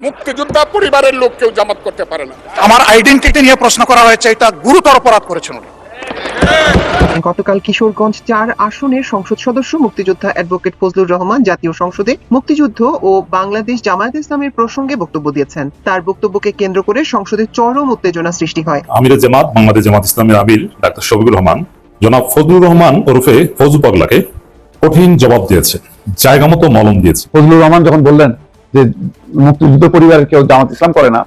মুক্তিযোদ্ধা পরিবারের লোক কেউ জামাত করতে পারে না। আমার আইডেন্টিটি নিয়ে প্রশ্ন করা হয়েছে, এটা গুরুতর অপরাধ করেছেন উনি। গতকাল কিশোরগঞ্জ ৪ আসনের সংসদ সদস্য মুক্তিযোদ্ধা অ্যাডভোকেট ফজলুর রহমান জাতীয় সংসদে মুক্তিযুদ্ধ ও বাংলাদেশ জামায়াত ইসলামের প্রসঙ্গে বক্তব্য দিয়েছেন। তার বক্তব্যকে কেন্দ্র করে সংসদে চরম উত্তেজনা সৃষ্টি হয়। আমিরে জামাত বাংলাদেশ জামাত ইসলামের আমির ডাক্তার শফিকুর রহমান জনাব ফজলুর রহমান ওরফে ফজু পাগলাকে কঠিন জবাব দিয়েছে, জায়গা মতো মলম দিয়েছে। ফজলুর রহমান যখন বললেন যে মুক্তিযুদ্ধ পরিবারের কেউ জামাত ইসলাম করে না,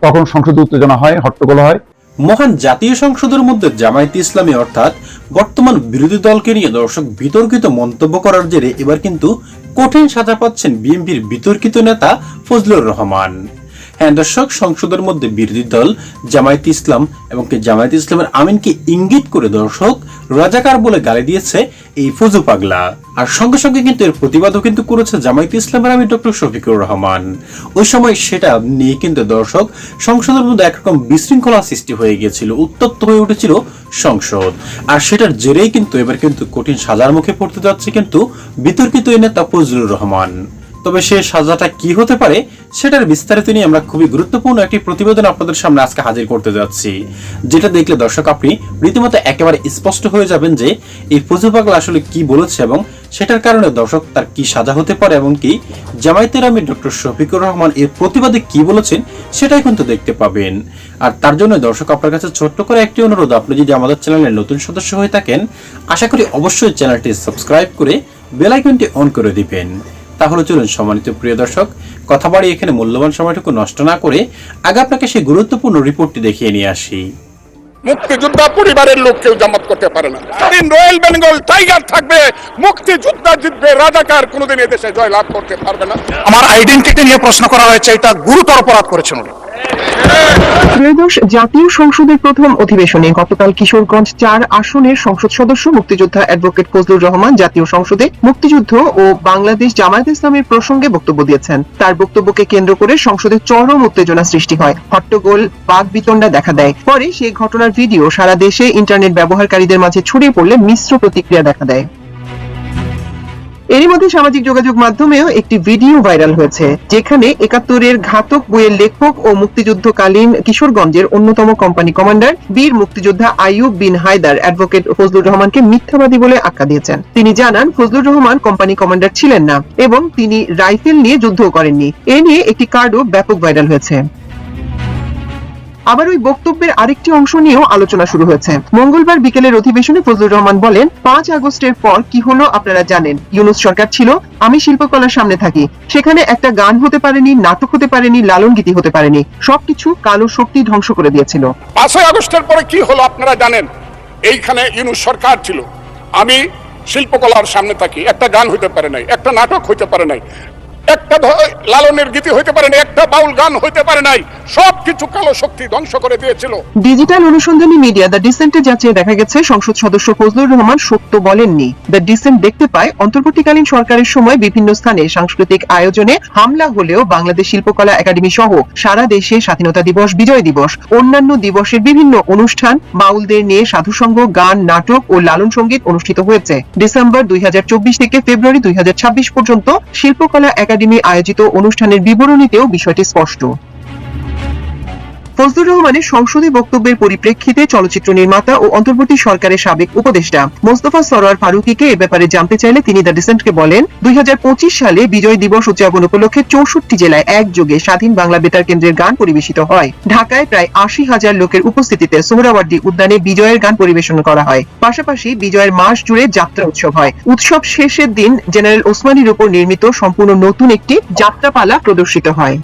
তখন সংসদে উত্তেজনা হয়, হট্টগোল হয়। মহান জাতীয় সংসদের মধ্যে জামায়াতে ইসলামী অর্থাৎ বর্তমান বিরোধী দলকে নিয়ে দর্শক বিতর্কিত মন্তব্য করার জেরে এবার কিন্তু কঠিন সাজা পাচ্ছেন বিএনপির বিতর্কিত নেতা ফজলুর রহমান। হ্যাঁ দর্শক, সংসদের মধ্যে বিরোধী দল জামায়াতে ইসলাম এবং জামায়াতে ইসলামের আমিনকে ইঙ্গিত করে দর্শক রাজাকার বলে গালি দিয়েছে এই ফজু পাগলা। আর সঙ্গে সঙ্গে কিন্তু এর প্রতিবাদও কিন্তু করেছে জামায়াতে ইসলামের আমির ডক্টর শফিকুর রহমান। ওই সময় সেটা নিয়ে কিন্তু দর্শক সংসদের মধ্যে একরকম বিশৃঙ্খলা সৃষ্টি হয়ে গিয়েছিল, উত্তপ্ত হয়ে উঠেছিল সংসদ। আর সেটার জেরেই কিন্তু এবার কিন্তু কঠিন সাজার মুখে পড়তে যাচ্ছে কিন্তু বিতর্কিত এই নেতা ফজলুর রহমান। তবে সে সাজাটা কি হতে পারে সেটার বিস্তারিত নিয়ে আমরা খুবই গুরুত্বপূর্ণ একটি প্রতিবেদন আপনাদের সামনে আজকে হাজির করতে যাচ্ছি, যেটা দেখলে দর্শক আপনি রীতিমতো একেবারে স্পষ্ট হয়ে যাবেন যে এই ফজু পাগলা আসলে কি বলেছে এবং সেটার কারণে দর্শক তার কি সাজা হতে পারে এবং কি জামায়াতের আমির ডক্টর শফিকুর রহমান এর প্রতিবাদে কি বলেছেন সেটাই কিন্তু দেখতে পাবেন। আর তার জন্য দর্শক আপনার কাছে ছোট্ট করে একটি অনুরোধ, আপনি যদি আমাদের চ্যানেলের নতুন সদস্য হয়ে থাকেন আশা করি অবশ্যই চ্যানেলটি সাবস্ক্রাইব করে বেল আইকনটি অন করে দিবেন। তাহলে চলুন সম্মানিত প্রিয় দর্শক, কথা বাড়ি এখানে মূল্যবান সময়টুকু নষ্ট না করে আগে আপনাকে সেই গুরুত্বপূর্ণ রিপোর্টটি দেখিয়ে নিয়ে আসি। মুক্তিযোদ্ধা পরিবারের লোক কেউ জামাত করতে পারে না। স্বাধীন রয়্যাল বেঙ্গল টাইগার থাকবে, মুক্তিযোদ্ধা জিতবে, রাজাকার কোনোদিন এদেশে জয়লাভ করতে পারবে না। আমার আইডেন্টিটি নিয়ে প্রশ্ন করা হয়েছে, এটা গুরুতর অপরাধ করেছেন উনি। ত্রয়োদশ জাতীয় সংসদের প্রথম অধিবেশনে গতকাল কিশোরগঞ্জ ৪ আসনের সংসদ সদস্য মুক্তিযোদ্ধা অ্যাডভোকেট ফজলুর রহমান জাতীয় সংসদে মুক্তিযুদ্ধ ও বাংলাদেশ জামায়াত ইসলামের প্রসঙ্গে বক্তব্য দিয়েছেন। তার বক্তব্যকে কেন্দ্র করে সংসদে চরম উত্তেজনা সৃষ্টি হয়, হট্টগোল, বাকবিতণ্ডা দেখা দেয়। পরে সেই ঘটনার ভিডিও সারা দেশে ইন্টারনেট ব্যবহারকারীদের মাঝে ছড়িয়ে পড়লে মিশ্র প্রতিক্রিয়া দেখা দেয়। এরই মধ্যে সামাজিক যোগাযোগ মাধ্যমেও একটি ভিডিও ভাইরাল হয়েছে, যেখানে ৭১-এর ঘাতক বইয়ের লেখক ও মুক্তিযুদ্ধকালীন কিশোরগঞ্জের অন্যতম কোম্পানি কমান্ডার বীর মুক্তিযোদ্ধা আইয়ুব বিন হায়দার অ্যাডভোকেট ফজলুর রহমানকে মিথ্যাবাদী বলে আখ্যা দিয়েছেন। তিনি জানান ফজলুর রহমান কোম্পানি কমান্ডার ছিলেন না এবং তিনি রাইফেল নিয়ে যুদ্ধও করেননি। এ নিয়ে একটি কার্ডও ব্যাপক ভাইরাল হয়েছে। আবার ওই বক্তব্যের আরেকটি অংশ নিয়েও আলোচনা শুরু হয়েছে। মঙ্গলবার বিকেলের অধিবেশনে ফজলুর রহমান বলেন, ৫ আগস্টের পর কি হলো আপনারা জানেন। ইউনূস সরকার ছিল, আমি শিল্পকলার সামনে থাকি, সেখানে একটা গান হতে পারেনি, নাটক হতে পারেনি, লালন গীতি হতে পারেনি, সবকিছু কালো শক্তি ধ্বংস করে দিয়েছিল। ৫ আগস্টের পরে কি হলো আপনারা জানেন। এইখানে ইউনূস সরকার ছিল, আমি শিল্পকলার সামনে থাকি, একটা গান হইতে পারে নাই, একটা নাটক হইতে পারে নাই, একটা লালনের গীতি হইতে পারে নাই, একটা বাউল গান হইতে পারে নাই, সবকিছু কালো শক্তি ধ্বংস করে দিয়েছিল। ডিজিটাল অনুসন্ধানী মিডিয়া দ্য ডিসেন্টে যাচাইয়ে দেখা গেছে সংসদ সদস্য ফজলুর রহমান সত্য বলেননি। দ্য ডিসেন্ট দেখতে পায় অন্তর্বর্তীকালীন সরকারের সময় বিভিন্ন স্থানে সাংস্কৃতিক আয়োজনে হামলা হলেও বাংলাদেশ শিল্পকলা একাডেমি সহ সারা দেশে স্বাধীনতা দিবস, বিজয় দিবস, অন্যান্য দিবসের বিভিন্ন অনুষ্ঠান, বাউলদের নিয়ে সাধুসঙ্গ, গান, নাটক ও লালন সঙ্গীত অনুষ্ঠিত হয়েছে। ডিসেম্বর ২০২৪ থেকে ফেব্রুয়ারি ২০২৬ পর্যন্ত শিল্পকলা একাডেমি আয়োজিত অনুষ্ঠানের বিবরণীতেও বিষয়টি স্পষ্ট। ফজলুর রহমানের সংসদে বক্তব্যের পরিপ্রেক্ষিতে চলচ্চিত্র নির্মাতা ও অন্তর্বর্তী সরকারের সাবেক উপদেষ্টা মোস্তফা সরোয়ার ফারুকীকে এ ব্যাপারে জানতে চাইলে তিনি দ্য ডিসেন্টকে বলেন, ২০২৫ সালে বিজয় দিবস উদযাপন উপলক্ষে ৬৪ জেলায় একযোগে স্বাধীন বাংলা বেতার কেন্দ্রের গান পরিবেশিত হয়। ঢাকায় প্রায় ৮০,০০০ লোকের উপস্থিতিতে সোহরাওয়ার্দী উদ্যানে বিজয়ের গান পরিবেশন করা হয়। পাশাপাশি বিজয়ের মাস জুড়ে যাত্রা উৎসব হয়। উৎসব শেষের দিন জেনারেল ওসমানীর উপর নির্মিত সম্পূর্ণ নতুন একটি যাত্রাপালা প্রদর্শিত হয়।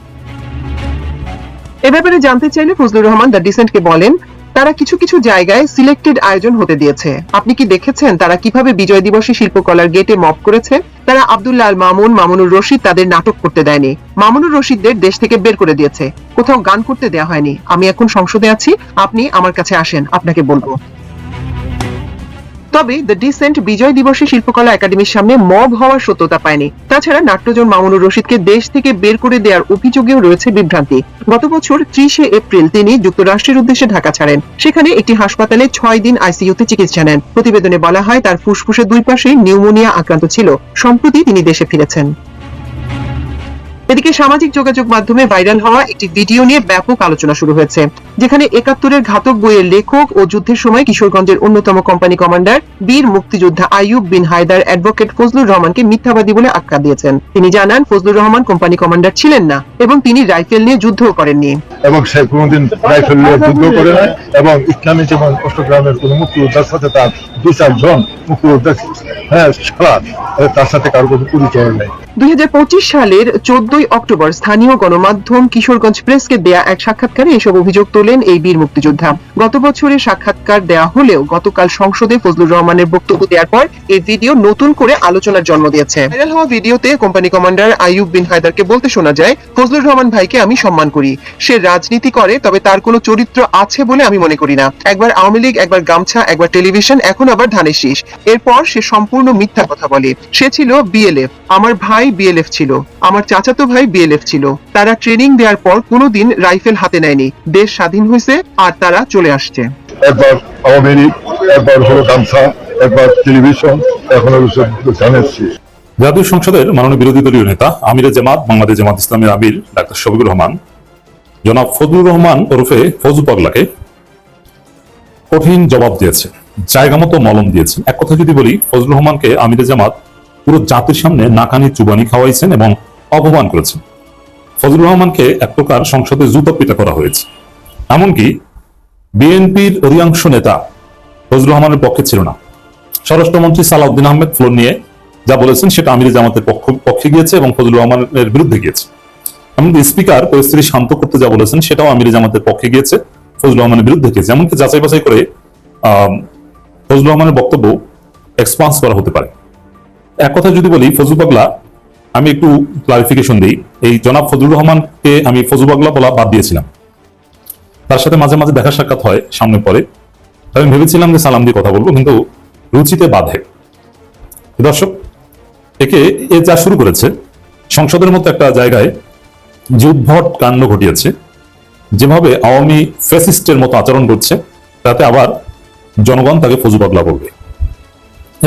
এ ব্যাপারে জানতে চাইলে ফজলুর রহমান দ্য ডিসেন্টকে বলেন, তারা কিছু কিছু জায়গায় সিলেক্টেড আয়োজন হতে দিয়েছে। আপনি কি দেখেছেন তারা কিভাবে বিজয় দিবসে শিল্পকলার গেটে মব করেছে? তারা আব্দুল্লাহ আল মামুন, মামুনুর রশিদ তাদের নাটক করতে দেয়নি। মামুনুর রশিদদের দেশ থেকে বের করে দিয়েছে। কোথাও গান করতে দেয়া হয়নি। আমি এখন সংসদে আছি, আপনি আমার কাছে আসেন, আপনাকে বলবো। তবে দ্য ডিসেন্ট বিজয় দিবসে শিল্পকলা একাডেমির সামনে মব হওয়ার সত্যতা পায়নি। তাছাড়া নাট্যজন মামুনুর রশিদকে দেশ থেকে বের করে দেওয়ার অভিযোগেও রয়েছে বিভ্রান্তি। গত বছর ৩০ এপ্রিল তিনি যুক্তরাষ্ট্রের উদ্দেশ্যে ঢাকা ছাড়েন। সেখানে একটি হাসপাতালে ৬ দিন আইসিইউতে চিকিৎসা নেন। প্রতিবেদনে বলা হয় তার ফুসফুসের ২ পাশে নিউমোনিয়া আক্রান্ত ছিল। সম্প্রতি তিনি দেশে ফিরেছেন। এদিকে সামাজিক যোগাযোগ মাধ্যমে ভাইরাল হওয়া একটি ভিডিও নিয়ে ব্যাপক আলোচনা শুরু হয়েছে, যেখানে ৭১-এর ঘাতক বইয়ের লেখক ও যুদ্ধের সময় কিশোরগঞ্জের অন্যতম কোম্পানি কমান্ডার বীর মুক্তিযোদ্ধা আইয়ুব বিন হায়দার অ্যাডভোকেট ফজলুর রহমানকে মিথ্যাবাদী বলে আখ্যা দিয়েছেন। তিনি জানান, ফজলুর রহমান কোম্পানি কমান্ডার ছিলেন না এবং তিনি রাইফেল নিয়ে যুদ্ধও করেননি। এবং সে কোনোদিন রাইফেল নিয়ে যুদ্ধ করে নাই এবং ইসলামী যেমন চট্টগ্রামের কোন মুক্তিযোদ্ধার সাথে তার ২-৪ জন মুক্তিযোদ্ধা ছাড়া তার সাথে কারো কোনো পরিচয় নেই। ২০২৫ সালের ১৪ অক্টোবর স্থানীয় গণমাধ্যম কিশোরগঞ্জ প্রেসকে দেয়া এক সাক্ষাৎকারে এসব অভিযোগ তোলেন এই বীর মুক্তিযোদ্ধা। গত বছরের সাক্ষাৎকার দেয়া হলেও গতকাল সংসদে ফজলুর রহমানের বক্তব্য দেওয়ার পর এই ভিডিও নতুন করে আলোচনার জন্ম দিয়েছে। ভাইরাল হওয়া ভিডিওতে কোম্পানি কমান্ডার আইয়ুব বিন হায়দারকে বলতে শোনা যায়, ফজলুর রহমান ভাইকে আমি সম্মান করি, সে রাজনীতি করে, তবে তার কোনো চরিত্র আছে বলে আমি মনে করি না। একবার আওয়ামী লীগ, একবার গামছা, একবার টেলিভিশন, এখন আবার ধানের শীষ। এরপর সে সম্পূর্ণ মিথ্যা কথা বলে। সে ছিল বিএলএফ, আমার ভাই বিএলএফ ছিল, আমার চাচাতো ভাই বিএলএফ ছিল। তারা ট্রেনিং দেওয়ার পর কোনোদিন রাইফেল হাতে নেয়নি। দেশ স্বাধীন হয়েছে আর তারা চলে আসছে। একবার আওয়ামী লীগ, একবার হলো গামছা, একবার টেলিভিশন, এখন হলো ধানের শীষ। জাতীয় সংসদের মাননীয় বিরোধী দলীয় নেতা আমিরে জামাত বাংলাদেশ জামাত ইসলামের আমির ডাক্তার শফিকুর রহমান জনাব ফজলুর রহমান ওরফে ফজু পাগলাকে কঠিন জবাব দিয়েছে, জায়গা মতো মলম দিয়েছে। এক কথা যদি বলি, ফজলুর রহমানকে আমিরে জামাত পুরো জাতির সামনে নাকানি চুবানি খাওয়াইছেন এবং অপমান করেছেন। ফজলুর রহমানকে এক প্রকার সংসদে জুতো পিটা করা হয়েছে। এমনকি বিএনপির অধিকাংশ নেতা ফজলুর রহমানের পক্ষে ছিল না। স্বরাষ্ট্রমন্ত্রী সালাউদ্দিন আহমেদ ফ্লোর নিয়ে যা বলেছেন সেটা আমিরে জামাতের পক্ষে গিয়েছে এবং ফজলুর রহমানের বিরুদ্ধে গিয়েছে। এমনকি স্পিকার পরিস্থিতি শান্ত করতে যা বলেছেন সেটাও আমিরে জামাতের পক্ষে গিয়েছে, ফজলুর রহমানের বিরুদ্ধে গিয়েছে। এমনকি যাচাই বাছাই করে ফজলুর রহমানের বক্তব্য এক্সপান্স করা হতে পারে। এক কথা যদি বলি, ফজু পাগলা, আমি একটু ক্লারিফিকেশন দিই, এই জনাব ফজলুর রহমানকে আমি ফজু পাগলা বলা বাদ দিয়েছিলাম। তার সাথে মাঝে মাঝে দেখা সাক্ষাৎ হয় সামনে পরে, আমি ভেবেছিলাম যে সালাম দিয়ে কথা বলবো, কিন্তু রুচিতে বাধে। দর্শক, এ যা শুরু করেছে সংসদের মতো একটা জায়গায় যে উদ্ভট কাণ্ড ঘটিয়েছে, যেভাবে আওয়ামী ফ্যাসিস্টের মতো আচরণ করছে, তাতে আবার জনগণ তাকে ফজু পাগলা বলবে।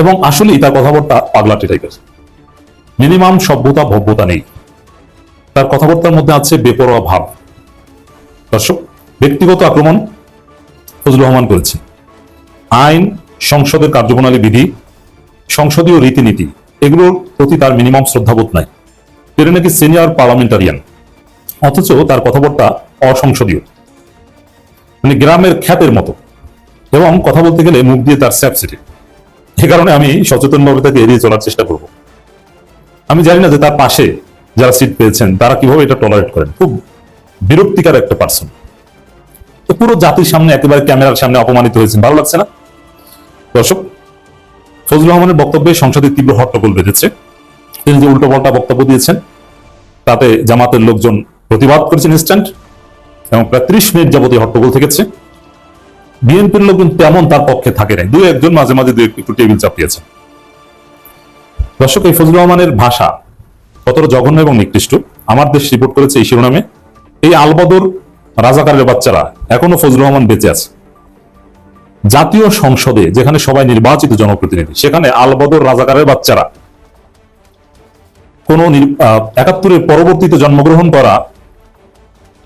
এবং আসলেই তার কথাবার্তা পাগলাটে টাইপের, মিনিমাম সভ্যতা ভব্যতা নেই। তার কথাবার্তার মধ্যে আছে বেপরোয়া ভাব। দর্শক, ব্যক্তিগত আক্রমণ ফজলুর রহমান করেছে। আইন, সংসদের কার্যপ্রণালী, বিধি, সংসদীয় রীতিনীতি, এগুলোর প্রতি তার মিনিমাম শ্রদ্ধাবোধ নাই। তিনি নাকি সিনিয়র পার্লামেন্টারিয়ান, অথচ তার কথাবার্তা অসংসদীয়, মানে গ্রামের খ্যাতের মতো, এবং কথা বলতে গেলে মুখ দিয়ে তার স্যাপসিটি। এ কারণে আমি সচেতনভাবে তাকে এড়িয়ে চলার চেষ্টা করব। আমি জানি না যে তার পাশে যারা সিট পেয়েছেন তারা কিভাবে এটা টলারেট করেন। খুব বিরক্তিকর একটা পার্সন। তো পুরো জাতির সামনে, একেবারে ক্যামেরার সামনে অপমানিত হয়েছেন, ভালো লাগছে না? দর্শক, ফজলুর রহমানের বক্তব্যে সংসদে তীব্র হট্টগোল বেঁধেছে। তিনি যে উল্টো পাল্টা বক্তব্য দিয়েছেন তাতে জামাতের লোকজন প্রতিবাদ করেছেন ইনস্ট্যান্ট, এবং প্রায় ৩০ মিনিট যাবতীয় হট্টগোল থেকেছে। বিএনপির লোকজন তেমন তার পক্ষে থাকে নাই, দুই একজন মাঝে মাঝে একটু টেবিল চাপিয়েছে। দর্শক, এই ফজলুর রহমানের ভাষা কতটা জঘন্য এবং নিকৃষ্ট আমার দেশ রিপোর্ট করেছে এই শিরোনামে। এই আলবদর রাজাকারের বাচ্চারা এখনো ফজলুর রহমান বেঁচে আছে। জাতীয় সংসদে, যেখানে সবাই নির্বাচিত জনপ্রতিনিধি, সেখানে আলবদর রাজাকারের বাচ্চারা কোন ৭১-এর পরবর্তীতে জন্মগ্রহণ করা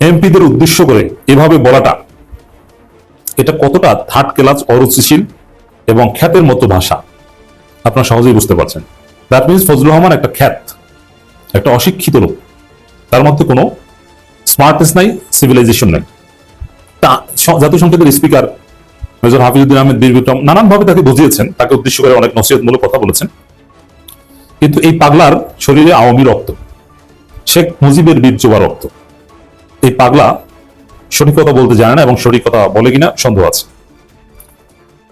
এমপিদের উদ্দেশ্য করে এভাবে বলাটা, এটা কতটা থার্ড ক্লাস, অরুচিশীল এবং খ্যাতের মতো ভাষা আপনারা সহজেই বুঝতে পারছেন। দ্যাট মিনস ফজলুর রহমান একটা খ্যাত, একটা অশিক্ষিত লোক, তার মধ্যে কোনো স্মার্টনেস নাই, সিভিলাইজেশন নাই। তা জাতীয় সংসদের স্পিকার মেজর হাফিজউদ্দিন আহমেদ বীর বিক্রম নানানভাবে তাকে বুঝিয়েছেন, তাকে উদ্দেশ্য করে অনেক নসিহতমূলক কথা বলেছেন। কিন্তু এই পাগলার শরীরে আওয়ামী রক্ত, শেখ মুজিবের বীর যোবা রক্ত। এই পাগলা সঠিক কথা বলতে জানে না, এবং সঠিক কথা বলে কিনা সন্দেহ আছে।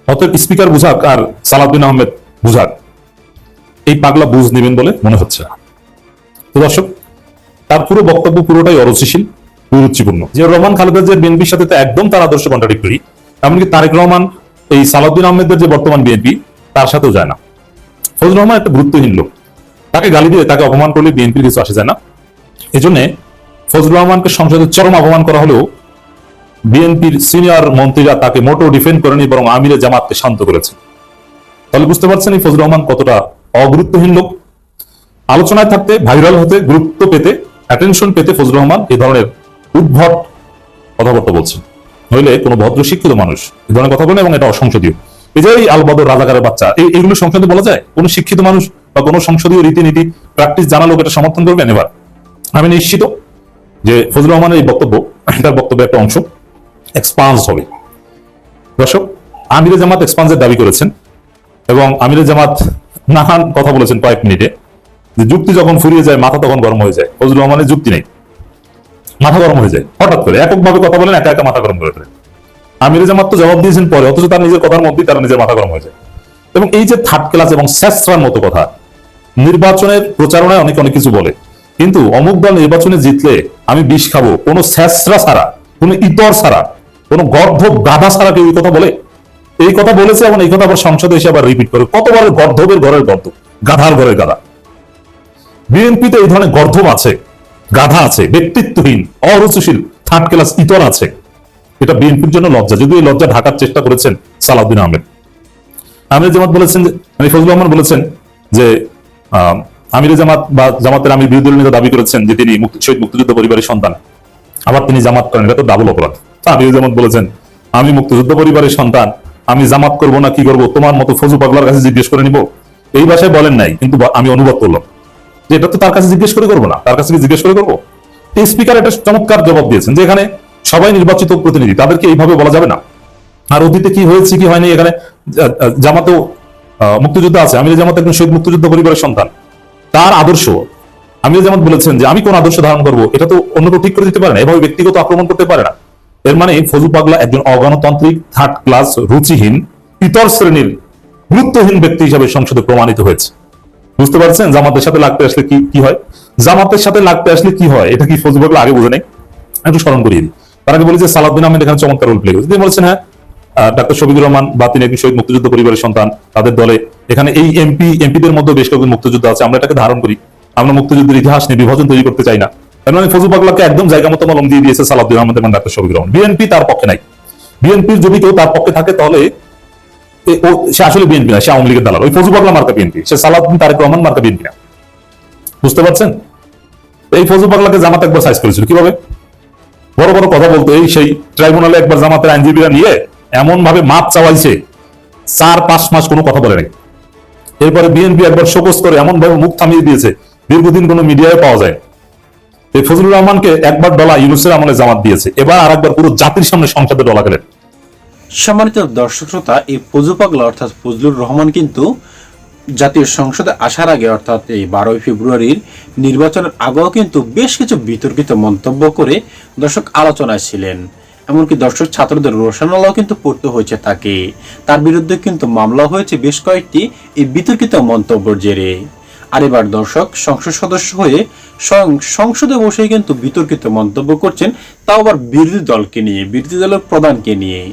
অতএব স্পিকার বুঝাক আর সালাউদ্দিন আহমেদ বুঝাক, এই পাগলা বুঝ নেবেন বলে মনে হচ্ছে না। তো দর্শক, তার পুরো বক্তব্য পুরোটাই অরুচিশীল, কুরুচিপূর্ণ। যে রহমান খালেদা জিয়ার বিএনপির সাথে তো একদম তার আদর্শ কন্ট্রাডিক্টরি। এমনকি তারেক রহমান, এই সালাউদ্দিন আহমেদের যে বর্তমান বিএনপি, তার সাথেও যায় না। ফজলুর রহমান একটা গুরুত্বহীন লোক, তাকে গালি দিয়ে, তাকে অপমান করলে বিএনপির কিছু আসে যায় না। এই জন্য ফজলুর রহমানকে সংসদে চরম অপমান করা হলেও বিএনপির সিনিয়র মন্ত্রীরা তাকে মোটেও ডিফেন্ড করেনি, বরং আমিরে জামাতকে শান্ত করেছে। তাহলে বুঝতে পারছেন এই ফজলুর রহমান কতটা অগুরুত্বহীন লোক। আলোচনায় থাকতে, ভাইরাল হতে, গুরুত্ব পেতে অ্যাটেনশন পেতে ফজলুর রহমান এই ধরনের উদ্ভট কথাবার্তা বলছেন। নইলে কোনো ভদ্র শিক্ষিত মানুষ এই ধরনের কথা বলে, এবং এটা অসংসদীয়। এই যে এই আলবদর রাজাকারের বাচ্চা, এইগুলো সংসদে বলা যায়? কোন শিক্ষিত মানুষ বা কোন সংসদীয় রীতিনীতি প্র্যাকটিস জানা লোক এটা সমর্থন করবেন? এবার আমি নিশ্চিত যে ফজলুর রহমানের এই বক্তব্য, এটার বক্তব্যের একটা অংশ এক্সপান্স হবে। দর্শক, আমিরে জামাত এক্সপান্সের দাবি করেছেন, এবং আমিরে জামাত নানান কথা বলেছেন কয়েক মিনিটে, যে যুক্তি যখন ফুরিয়ে যায় মাথা তখন গরম হয়ে যায়। ফজলুর রহমানের যুক্তি নেই, মাথা গরম হয়ে যায় হঠাৎ করে, এককভাবে কথা বলেন, একা একা মাথা গরম করে ফেলে। আমিরে জামাত তো জবাব দিয়েছেন পরে, অথচ তার নিজের কথার মধ্যেই তার নিজের মাথা গরম হয়ে যায়। এবং এই যে থার্ড ক্লাস এবং স্যাসরার মতো কথা, নির্বাচনের প্রচারণায় অনেক অনেক কিছু বলে, কিন্তু অমুক দল নির্বাচনে জিতলে আমি বিষ খাবো, কোনো স্যাসরা ছাড়া, কোনো ইতর ছাড়া, কোনো গর্ধব গাধা ছাড়া কেউ এই কথা বলে? এই কথা বলেছে, এবং এই কথা আবার সংসদে এসে আবার রিপিট করে। কতবার গর্ধবের ঘরের গর্ধব, গাধার ঘরের গাধা। বিএনপিতে এই ধরনের গর্ধব আছে, গাধা আছে, ব্যক্তিত্বহীন, অরুচিশীল, থার্ড ক্লাস ইতর আছে। এটা বিএনপির জন্য লজ্জা, যদিও এই লজ্জা ঢাকার চেষ্টা করেছেন সালাউদ্দিন আহমেদ। আমির জামাত বলেছেন যে, ফজলুর রহমান বলেছেন যে আমিরে জামাত বা জামাতের আমির বিরোধী দলের নেতা দাবি করেছেন যে তিনি শহীদ মুক্তিযুদ্ধ পরিবারের সন্তান, আবার তিনি জামাত করেন, এটা তো ডাবল অপরাধ। আমিরে জামাত বলেছেন আমি মুক্তিযুদ্ধ পরিবারের সন্তান, আমি জামাত করবো না কি করবো তোমার মতো ফজু পাগলার কাছে জিজ্ঞেস করে নিব, এই ভাষায় বলেন নাই, কিন্তু আমি অনুভব করলাম যে এটা তো তার কাছে জিজ্ঞেস করে করবো না, তার কাছে কি জিজ্ঞেস করে করবো? এই স্পিকার একটা চমৎকার জবাব দিয়েছেন যে এখানে সবাই নির্বাচিত প্রতিনিধি, তাদেরকে এইভাবে বলা যাবে না। আর অতীতে কি হয়েছে কি হয়নি, এখানে জামাতেও মুক্তিযুদ্ধ আছে, আমিরে জামাত একজন শহীদ মুক্তিযুদ্ধ পরিবারের সন্তান, তার আদর্শ আমিরে জামাত বলেছেন যে আমি কোন আদর্শ ধারণ করবো এটা তো অন্য কেউ ঠিক করে দিতে পারে না, এভাবে ব্যক্তিগত আক্রমণ করতে পারে না। এর মানে ফজু পাগলা একজন অগণতান্ত্রিক, থার্ড ক্লাস, রুচিহীন, ইতর শ্রেণীর গুরুত্বহীন ব্যক্তি হিসাবে সংসদে প্রমাণিত হয়েছে। বুঝতে পারছেন জামাতের সাথে লাগতে আসলে কি হয়? জামাতের সাথে লাগতে আসলে কি হয়, এটা কি ফজু পাগলা আগে বোঝে নাই? একটু স্মরণ করিয়ে দিই। তার আগে বলি যে সালাউদ্দিন আহমেদ এখানে চমৎকার রোল প্লে করেছে। তিনি বলছেন হ্যাঁ ডাক্তার শফিকুর রহমান বা তিনি একজন শহীদ মুক্তিযুদ্ধ পরিবারের সন্তান, তাদের দলে এখানে এই এমপিদের মধ্যে বেশ কয়েকজন মুক্তিযুদ্ধ আছে, আমরা এটাকে ধারণ করি, আমরা মুক্তিযুদ্ধের ইতিহাস নিয়ে বিভাজন তৈরি করতে চাই না। তার মানে ফজু পাগলাকে একদম জায়গা মতো মলম দিয়ে দিয়েছে সালাউদ্দিন আহমেদ এবং ডাক্তার শফিকুর রহমান। বিএনপি তার পক্ষে নাই। বিএনপির যদি কেউ তার পক্ষে থাকে তাহলে সে আসলে বিএনপি না, সে আওয়ামী লীগের দালাল। ওই ফজু পাগলা মার্কা বিএনপি, সে সালাউদ্দিন তারেক রহমান মার্কা বিএনপি না। বুঝতে পারছেন? এই ফজু পাগলাকে জামাত একবার সাইজ করেছিল কিভাবে, বড় বড় কথা বলতো, এই সেই ট্রাইব্যুনালে একবার জামাতের আইনজীবীরা নিয়ে এমন ভাবে মাপ চাওয়াইছে, 4-5 মাস কোনো কথা বলে নাই। এরপরে বিএনপি একবার শোকজ করে এমন ভাবে মুখ থামিয়ে দিয়েছে, দীর্ঘদিন কোনো মিডিয়ায় পাওয়া যায়। এই ফজলুর রহমানকে একবার ডলা ইউনূসের আমলে জামাত দিয়েছে, এবার আর একবার পুরো জাতির সামনে সংসদে ডলা গেলেন। সম্মানিত দর্শক শ্রোতা, এই ফজু পাগলা অর্থাৎ ফজলুর রহমান কিন্তু জাতীয় সংসদে আসার আগে অর্থাৎ এই 12 ফেব্রুয়ারির নির্বাচনের আগেও কিন্তু বেশ কিছু বিতর্কিত মন্তব্য করে দর্শক আলোচনায় ছিলেন। এমনকি দর্শক ছাত্রদের রোশনালাও কিন্তু পড়তে হয়েছে তাকে, তার বিরুদ্ধে কিন্তু মামলা হয়েছে বেশ কয়েকটি এই বিতর্কিত মন্তব্যের জেরে। আর এবার দর্শক সংসদ সদস্য হয়ে স্বয়ং সংসদে বসে কিন্তু বিতর্কিত মন্তব্য করছেন, তাও আবার বিরোধী দলকে নিয়ে, বিরোধী দলের প্রধানকে নিয়ে।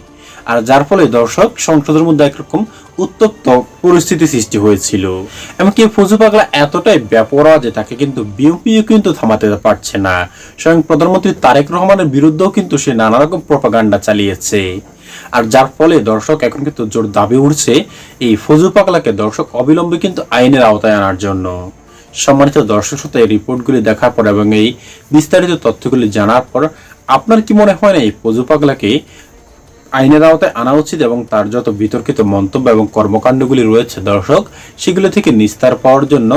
আর যার ফলে দর্শক সংসদের মধ্যে একরকম উত্তপ্ত পরিস্থিতি সৃষ্টি হয়েছিল। এমনকি ফজু পাগলা এতটাই বেপরোয়া যে তাকে কিন্তু বিএনপিও কিন্তু থামাতে পারছে না। স্বয়ং প্রধানমন্ত্রী তারেক রহমানের বিরুদ্ধেও কিন্তু সে নানা রকম প্রপাগান্ডা চালিয়েছে। আর যার ফলে দর্শক এখন কিন্তু জোর দাবি উঠছে এই ফজু পাগলাকে দর্শক অবিলম্বে কিন্তু আইনের আওতায় আনার জন্য। সম্মানিত দর্শক শ্রোতা, এই রিপোর্টগুলি দেখার পর এবং এই বিস্তারিত তথ্যগুলি জানার পর আপনার কি মনে হয় না এই ফজু পাগলাকে আইনের আওতায় আনা উচিত এবং তার যত বিতর্কিত মন্তব্য এবং কর্মকাণ্ডগুলি রয়েছে দর্শক সেগুলো থেকে নিস্তার পাওয়ার জন্য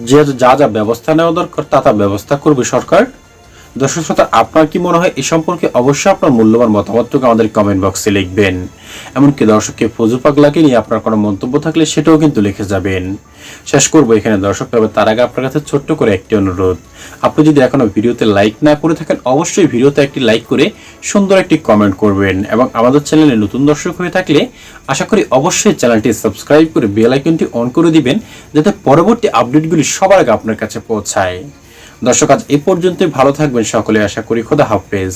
যে যা যা ব্যবস্থা নেওয়া দরকার তা ব্যবস্থা করবে সরকার? দর্শক শ্রোতা, আপনার কি মনে হয় এই সম্পর্কে অবশ্যই আপনার মূল্যবান মতামতটুকু আমাদের কমেন্ট বক্সে লিখবেন। এমনকি দর্শককে ফজু পাগলাকে নিয়ে আপনার কোনো মন্তব্য থাকলে সেটাও কিন্তু লিখে যাবেন। শেষ করবো এখানে দর্শক, তবে তার আগে আপনার কাছে ছোট্ট করে একটি অনুরোধ, আপনি যদি এখনো ভিডিওতে লাইক না করে থাকেন অবশ্যই ভিডিওতে একটি লাইক করে সুন্দর একটি কমেন্ট করবেন। এবং আমাদের চ্যানেলে নতুন দর্শক হয়ে থাকলে আশা করি অবশ্যই চ্যানেলটি সাবস্ক্রাইব করে বেল আইকনটি অন করে দিবেন, যাতে পরবর্তী আপডেটগুলি সবার আগে আপনার কাছে পৌঁছায়। দর্শক, আজ এই পর্যন্তই, ভালো থাকবেন সকলে, আশা করি। খোদা হাফেজ।